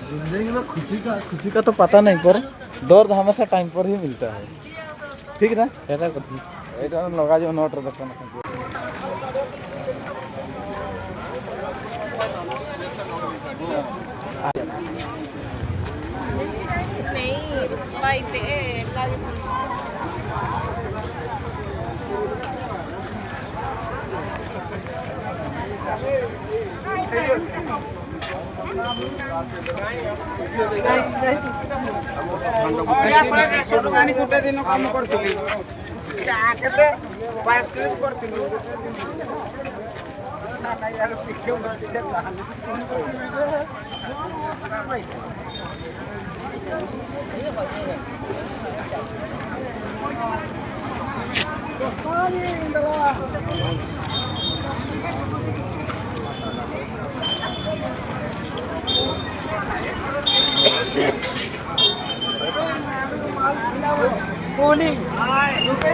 जिंदगी में खुशी का तो पता नहीं, पर दर्द हमेशा टाइम पर ही मिलता है। ठीक ना? এটা लगा जो नोट देखो ना। नहीं भाई पे ଦୋକାନୀ ଗୋଟେ ଦିନ କାମ କରୁଥିଲି କେତେ 5 କରିଥିଲି Kuning. Lupa